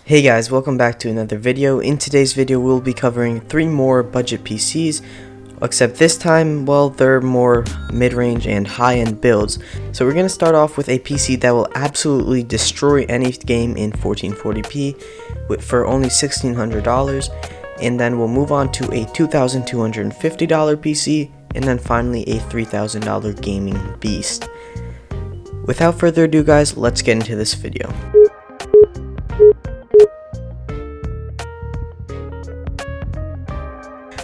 Hey guys, welcome back to another video. In today's video we'll be covering 3 more budget PCs, except this time, well, they're more mid-range and high-end builds. So we're going to start off with a PC that will absolutely destroy any game in 1440p for only $1,600, and then we'll move on to a $2,250 PC, and then finally a $3,000 gaming beast. Without further ado guys, let's get into this video.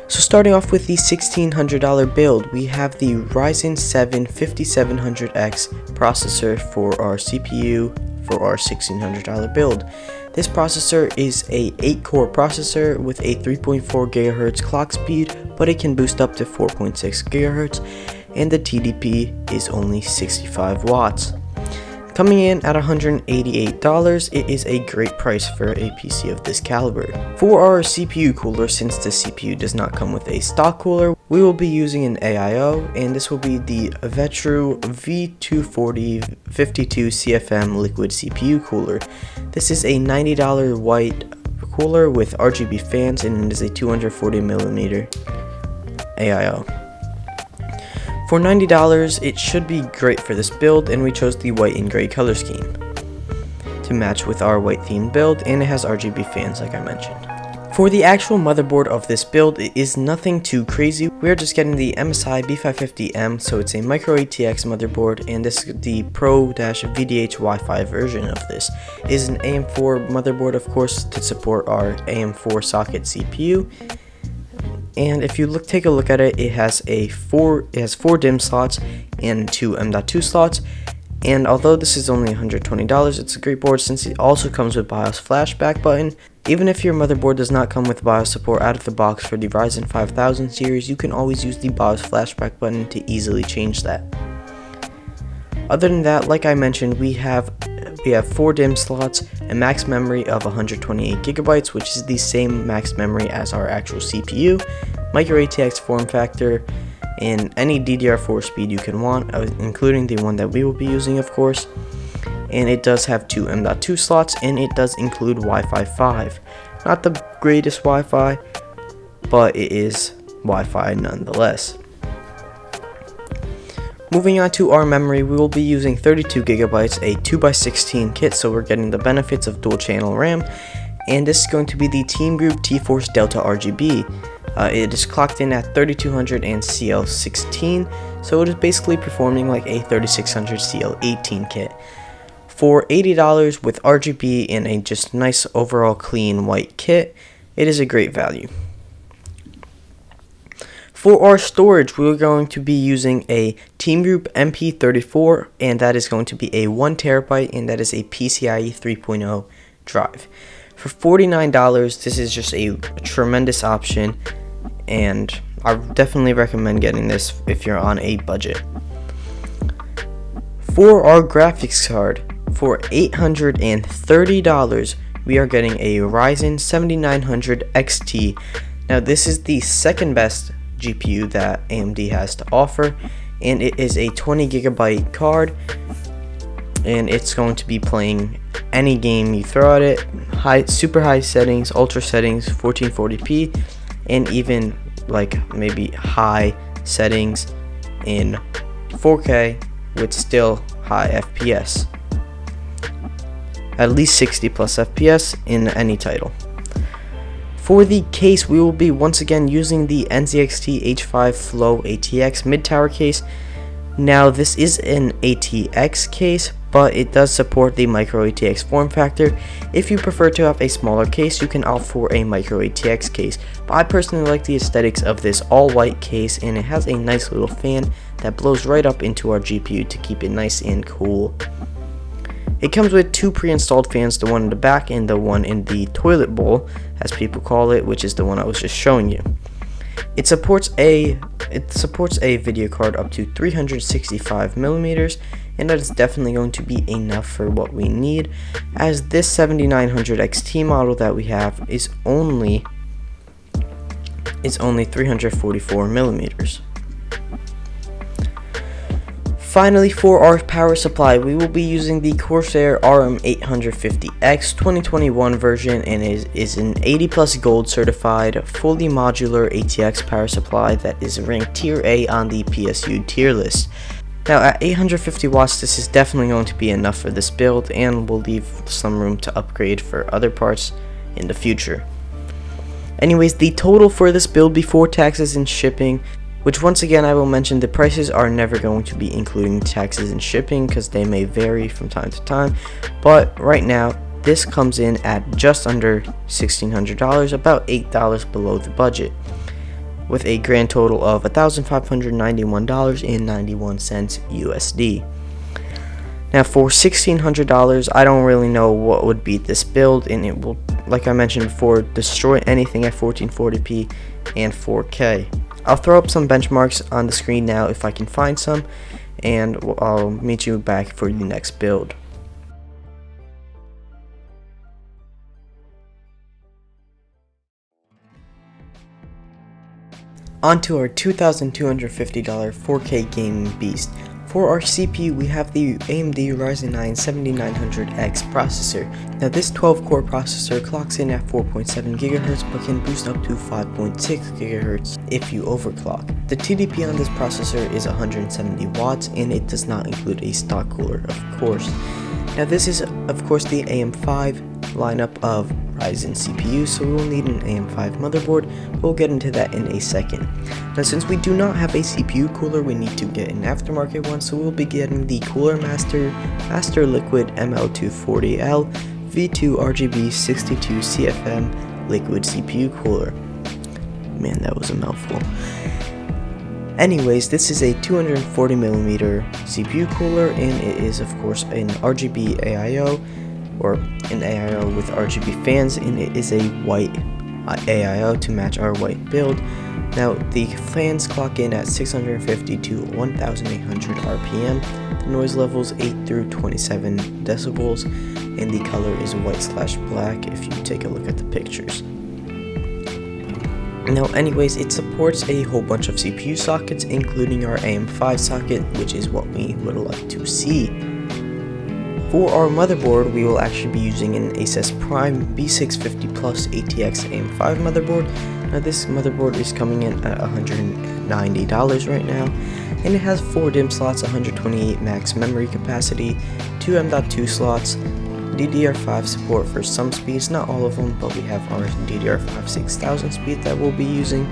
So starting off with the $1,600 build, we have the Ryzen 7 5700X processor for our CPU for our $1,600 build. This processor is a 8-core processor with a 3.4 GHz clock speed, but it can boost up to 4.6 GHz, and the TDP is only 65 watts. Coming in at $188, it is a great price for a PC of this caliber. For our CPU cooler, since the CPU does not come with a stock cooler, we will be using an AIO, and this will be the Vetru V240 52 CFM liquid CPU cooler. This is a $90 white cooler with RGB fans, and it is a 240mm AIO. For $90, it should be great for this build, and we chose the white and gray color scheme to match with our white themed build, and it has RGB fans like I mentioned. For the actual motherboard of this build, it is nothing too crazy. We're just getting the MSI B550M, so it's a micro ATX motherboard, and this is the Pro-VDH Wi-Fi version of this. It is an AM4 motherboard, of course, to support our AM4 socket CPU. And if you take a look at it, it has 4 DIMM slots and 2 M.2 slots. And although this is only $120, it's a great board since it also comes with BIOS flashback button. Even if your motherboard does not come with BIOS support out of the box for the Ryzen 5000 series, you can always use the BIOS flashback button to easily change that. Other than that, like I mentioned, we have 4 DIMM slots, a max memory of 128GB, which is the same max memory as our actual CPU, micro ATX form factor, and any DDR4 speed you can want, including the one that we will be using, of course. And it does have 2 M.2 slots, and it does include Wi-Fi 5. Not the greatest Wi-Fi, but it is Wi-Fi nonetheless. Moving on to our memory, we will be using 32GB, a 2x16 kit, so we're getting the benefits of dual channel RAM, and this is going to be the Team Group T-Force Delta RGB. It is clocked in at 3200 and CL16, so it is basically performing like a 3600 CL18 kit. For $80 with RGB and a just nice overall clean white kit, it is a great value. For our storage, we're going to be using a Team Group MP34, and that is going to be a 1TB, and that is a PCIe 3.0 drive. For $49, this is just a tremendous option, and I definitely recommend getting this if you're on a budget. For our graphics card, for $830, we are getting a Ryzen 7900 XT. Now this is the second best GPU that AMD has to offer, and it is a 20GB card, and it's going to be playing any game you throw at it, super high settings, ultra settings, 1440p, and even like maybe high settings in 4K with still high FPS, at least 60 plus FPS in any title. For the case, we will be once again using the NZXT H5 Flow ATX mid-tower case. Now this is an ATX case, but it does support the micro ATX form factor. If you prefer to have a smaller case, you can opt for a micro ATX case, but I personally like the aesthetics of this all-white case, and it has a nice little fan that blows right up into our GPU to keep it nice and cool. It comes with 2 pre-installed fans, the one in the back and the one in the toilet bowl, as people call it, which is the one I was just showing you. It supports a video card up to 365mm, and that is definitely going to be enough for what we need, as this 7900 XT model that we have is only 344mm. Finally, for our power supply, we will be using the Corsair RM850X 2021 version, and it is an 80 plus gold certified, fully modular ATX power supply that is ranked tier A on the PSU tier list. Now at 850 watts, this is definitely going to be enough for this build, and will leave some room to upgrade for other parts in the future. Anyways, the total for this build before taxes and shipping, which once again I will mention, the prices are never going to be including taxes and shipping because they may vary from time to time, but right now this comes in at just under $1,600, about $8 below the budget, with a grand total of $1,591.91 USD. Now for $1,600, I don't really know what would beat this build, and it will, like I mentioned before, destroy anything at 1440p and 4K. I'll throw up some benchmarks on the screen now if I can find some, and I'll meet you back for the next build. On to our $2,250 4K gaming beast. For our CPU, we have the AMD Ryzen 9 7900X processor. Now this 12-core processor clocks in at 4.7 GHz but can boost up to 5.6 GHz if you overclock. The TDP on this processor is 170 watts, and it does not include a stock cooler, of course. Now this is of course the AM5 lineup of Ryzen CPU, so we will need an AM5 motherboard. We'll get into that in a second. Now since we do not have a CPU cooler, we need to get an aftermarket one, so we'll be getting the Cooler Master Liquid ML240L V2 RGB 62 CFM liquid CPU cooler. Man, that was a mouthful. Anyways, this is a 240mm CPU cooler, and it is of course an RGB AIO, or an AIO with RGB fans, and it is a white AIO to match our white build. Now the fans clock in at 650 to 1800 RPM, the noise levels 8 through 27 decibels, and the color is white/black if you take a look at the pictures. Now anyways, it supports a whole bunch of CPU sockets, including our AM5 socket, which is what we would like to see. For our motherboard, we will actually be using an Asus Prime B650 Plus ATX AM5 motherboard. Now this motherboard is coming in at $190 right now, and it has 4 DIMM slots, 128 max memory capacity, 2 M.2 slots, DDR5 support for some speeds, not all of them, but we have our DDR5 6000 speed that we'll be using,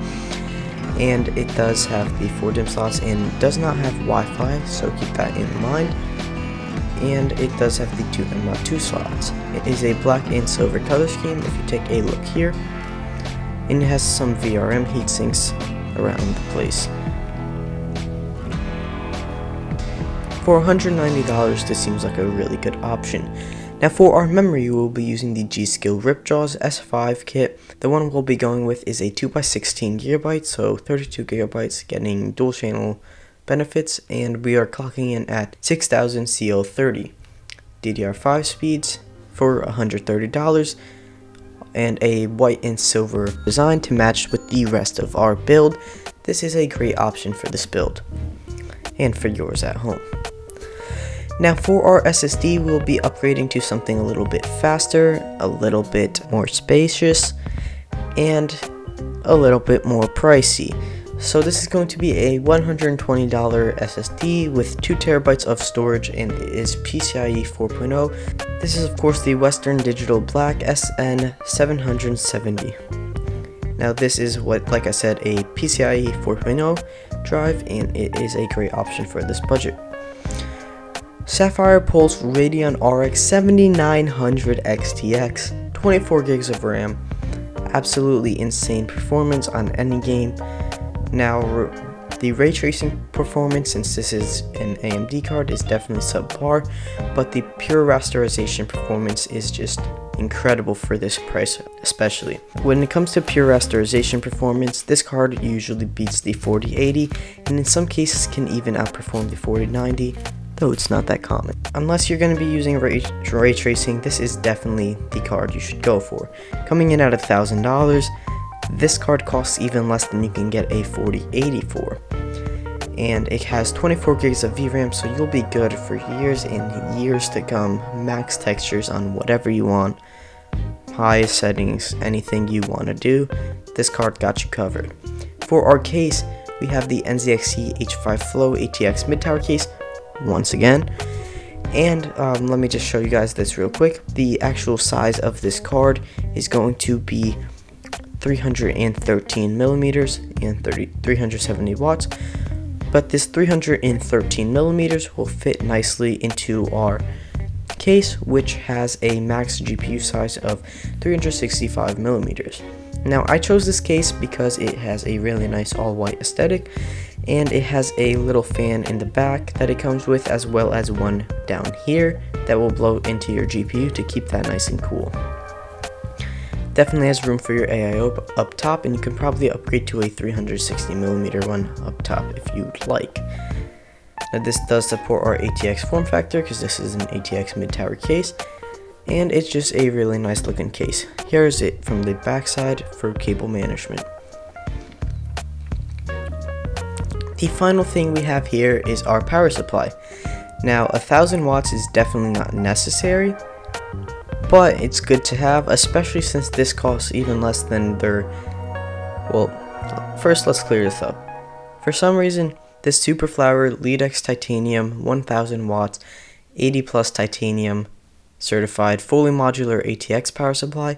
and it does have the 4 DIMM slots and does not have Wi-Fi, so keep that in mind. And it does have the 2 M.2 slots. It is a black and silver color scheme if you take a look here, and it has some VRM heatsinks around the place. For $190, this seems like a really good option. Now for our memory, we will be using the G.Skill Ripjaws S5 kit. The one we'll be going with is a 2x16 GB, so 32 GB, getting dual channel benefits, and we are clocking in at 6000 CL30. DDR5 speeds for $130, and a white and silver design to match with the rest of our build. This is a great option for this build, and for yours at home. Now for our SSD, we'll be upgrading to something a little bit faster, a little bit more spacious, and a little bit more pricey. So this is going to be a $120 SSD with 2 TB of storage, and it is PCIe 4.0. This is of course the Western Digital Black SN770. Now this is what, like I said, a PCIe 4.0 drive, and it is a great option for this budget. Sapphire Pulse Radeon RX 7900 XTX, 24 gigs of RAM, absolutely insane performance on any game. Now the ray tracing performance, since this is an AMD card, is definitely subpar, but the pure rasterization performance is just incredible for this price especially. When it comes to pure rasterization performance, this card usually beats the 4080, and in some cases can even outperform the 4090. Though it's not that common. Unless you're going to be using ray tracing, this is definitely the card you should go for. Coming in at $1,000, this card costs even less than you can get a 4080 for. and it has 24 gigs of VRAM, so you'll be good for years and years to come. Max textures on whatever you want, highest settings, anything you want to do, this card got you covered. For our case, we have the NZXT H5 Flow ATX mid-tower case once again. And let me just show you guys this real quick. The actual size of this card is going to be 313 millimeters and 370 watts. But this 313 millimeters will fit nicely into our case, which has a max GPU size of 365 millimeters. Now, I chose this case because it has a really nice all-white aesthetic, and it has a little fan in the back that it comes with, as well as one down here that will blow into your GPU to keep that nice and cool. Definitely has room for your AIO up top, and you can probably upgrade to a 360mm one up top if you'd like. Now, this does support our ATX form factor because this is an ATX mid-tower case, and it's just a really nice looking case. Here's it from the back side for cable management. The final thing we have here is our power supply. Now, 1000 watts is definitely not necessary, but it's good to have, especially since this costs even less than their... Well, first let's clear this up. For some reason, this Superflower LeadX Titanium 1000 watts 80 plus titanium certified fully modular ATX power supply,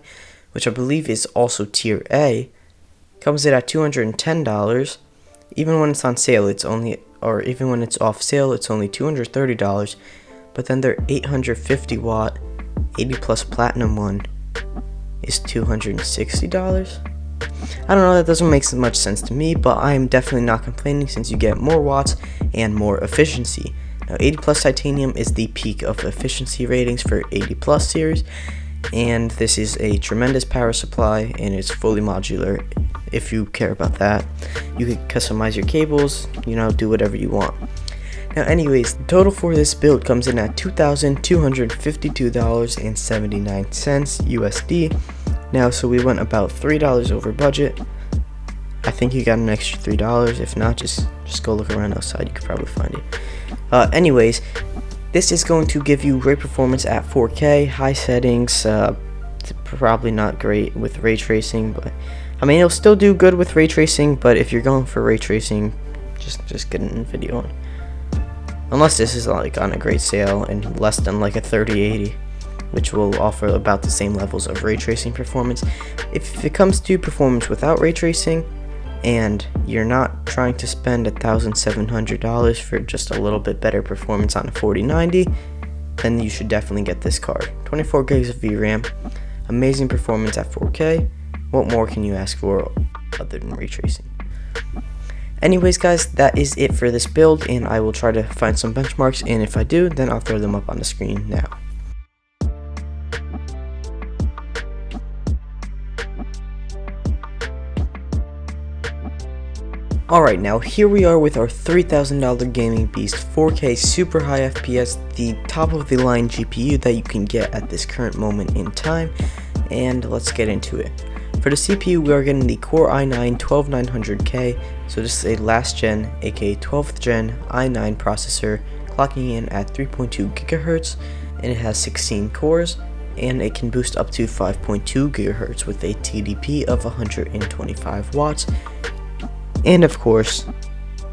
which I believe is also tier A, comes in at $210. Even when it's on sale, it's only, or even when it's off sale, it's only $230. But then their 850 watt 80 plus platinum one is $260. I don't know, that doesn't make much sense to me, but I am definitely not complaining since you get more watts and more efficiency. Now, 80 plus titanium is the peak of efficiency ratings for 80 plus series, and this is a tremendous power supply, and it's fully modular. If you care about that, you can customize your cables, do whatever you want. Now, anyways, the total for this build comes in at $2,252.79 USD. Now, so we went about $3 over budget. I think you got an extra $3. If not, just go look around outside. You could probably find it. Anyways, this is going to give you great performance at 4K, high settings. Probably not great with ray tracing, but I mean, it'll still do good with ray tracing. But if you're going for ray tracing, just get an NVIDIA one. Unless this is like on a great sale and less than like a 3080, which will offer about the same levels of ray tracing performance. If it comes to performance without ray tracing, and you're not trying to spend $1,700 for just a little bit better performance on a 4090, then you should definitely get this card. 24 gigs of VRAM, amazing performance at 4K. What more can you ask for other than ray tracing? Anyways, guys, that is it for this build, and I will try to find some benchmarks, and if I do, then I'll throw them up on the screen now. Alright, now here we are with our $3,000 Gaming Beast 4K super high FPS, the top of the line GPU that you can get at this current moment in time, and let's get into it. For the CPU, we are getting the Core i9 12900K, so this is a last gen, aka 12th gen i9 processor, clocking in at 3.2 GHz, and it has 16 cores, and it can boost up to 5.2 GHz with a TDP of 125 watts, and of course,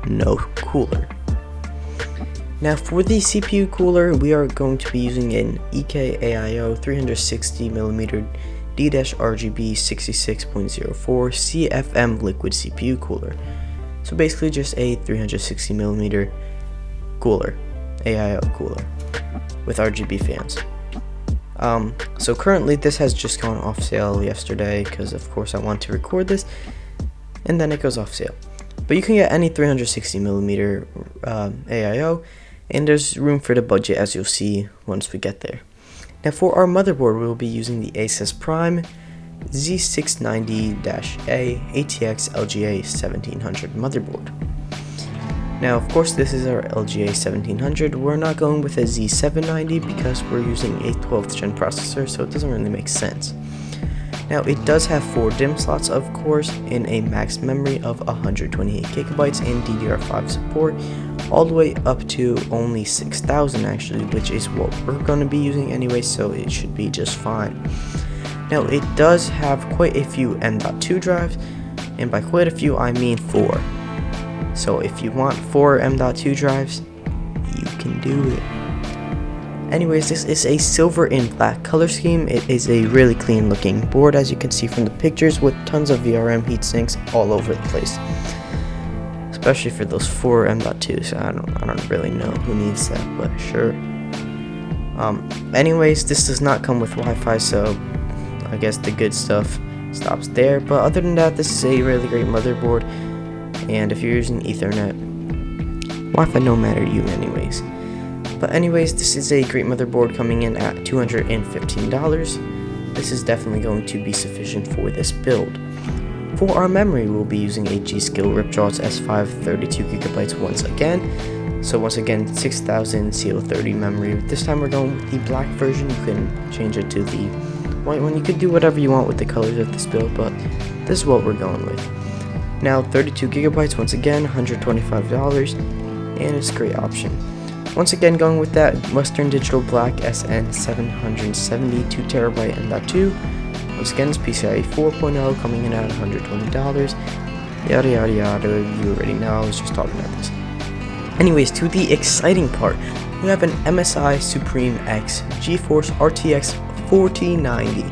no cooler. Now for the CPU cooler, we are going to be using an EK-AIO 360mm D-RGB 66.04 CFM liquid CPU cooler. So basically just a 360mm cooler, AIO cooler, with RGB fans. So currently this has just gone off sale yesterday because of course I want to record this, and then it goes off sale. But you can get any 360mm AIO, and there's room for the budget, as you'll see once we get there. Now for our motherboard, we'll be using the Asus Prime Z690-A ATX LGA 1700 motherboard. Now of course this is our LGA 1700, we're not going with a Z790 because we're using a 12th gen processor, so it doesn't really make sense. Now it does have 4 DIMM slots, of course, and a max memory of 128 gigabytes and DDR5 support, all the way up to only 6,000 actually, which is what we're going to be using anyway, so it should be just fine. Now it does have quite a few M.2 drives, and by quite a few I mean 4. So if you want 4 M.2 drives, you can do it. Anyways, this is a silver and black color scheme. It is a really clean looking board, as you can see from the pictures, with tons of VRM heatsinks all over the place. Especially for those 4 M.2s. I don't really know who needs that, but sure. Anyways, this does not come with Wi-Fi, so I guess the good stuff stops there. But other than that, this is a really great motherboard. And if you're using Ethernet, Wi-Fi no matter you anyways. But anyways, this is a great motherboard coming in at $215. This is definitely going to be sufficient for this build. For our memory, we'll be using a G.Skill Ripjaws S5 32GB once again. So once again, 6000 CO30 memory. This time we're going with the black version. You can change it to the white one. You could do whatever you want with the colors of this build, but this is what we're going with. Now 32GB once again, $125, and it's a great option. Once again, going with that Western Digital Black SN770 2TB M.2. Once again, it's PCIe 4.0 coming in at $120. Yada yada yada, you already know, I was just talking about this. Anyways, to the exciting part, we have an MSI Supreme X GeForce RTX 4090.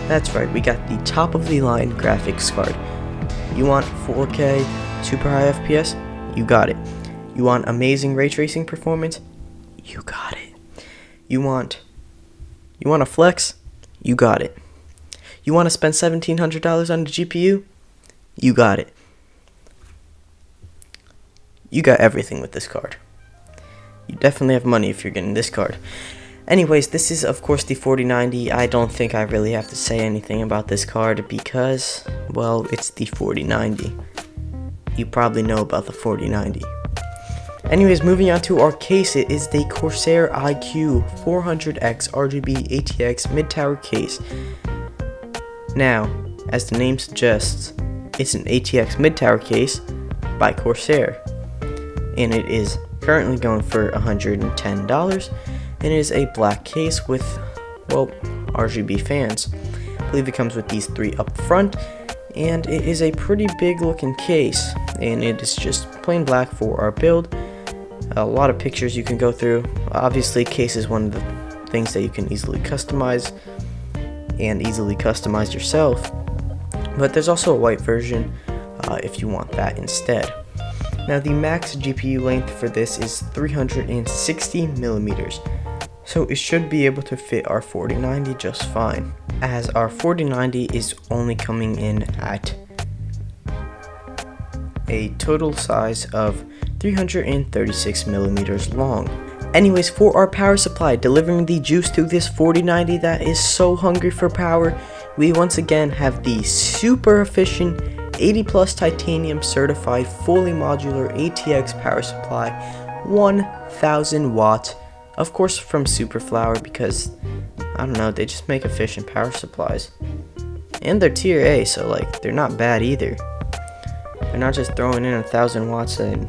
That's right, we got the top of the line graphics card. You want 4K super high FPS? You got it. You want amazing ray tracing performance? You got it. You want a flex? You got it. You want to spend $1,700 on the GPU? You got it. You got everything with this card. You definitely have money if you're getting this card. Anyways, this is of course the 4090. I don't think I really have to say anything about this card because, well, it's the 4090. You probably know about the 4090. Anyways, moving on to our case, it is the Corsair iCUE 400X RGB ATX mid-tower case. Now, as the name suggests, it's an ATX mid-tower case by Corsair, and it is currently going for $110, and it is a black case with, well, RGB fans. I believe it comes with these 3 up front, and it is a pretty big looking case, and it is just plain black for our build. A lot of pictures you can go through. Obviously, case is one of the things that you can easily customize and easily customize yourself, but there's also a white version if you want that instead. Now the max GPU length for this is 360 millimeters, so it should be able to fit our 4090 just fine, as our 4090 is only coming in at a total size of 336 millimeters long. Anyways, for our power supply, delivering the juice to this 4090 that is so hungry for power, we once again have the super efficient 80 plus titanium certified fully modular ATX power supply, 1000 watts, of course from Superflower, because I don't know, they just make efficient power supplies, and they're tier A, so like they're not bad either. They're not just throwing in 1000 watts and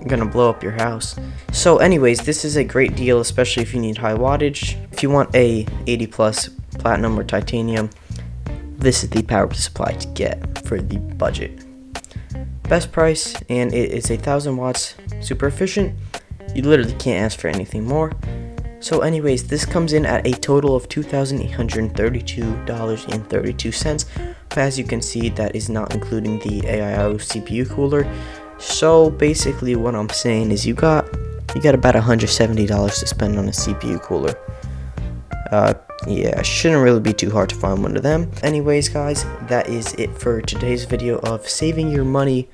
gonna blow up your house. So anyways, this is a great deal, especially if you need high wattage. If you want a 80 plus platinum or titanium, this is the power supply to get for the budget. Best price, and it is 1000 watts, super efficient. You literally can't ask for anything more. So anyways, this comes in at a total of $2,832.32. But as you can see, that is not including the AIO CPU cooler. So basically what I'm saying is you got about $170 to spend on a CPU cooler. Yeah, shouldn't really be too hard to find one of them. Anyways guys, that is it for today's video of saving your money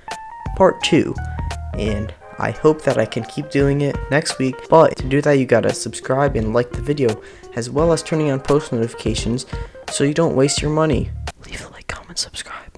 part 2, and I hope that I can keep doing it next week, but to do that you gotta subscribe and like the video, as well as turning on post notifications so you don't waste your money. Leave a like, comment, subscribe.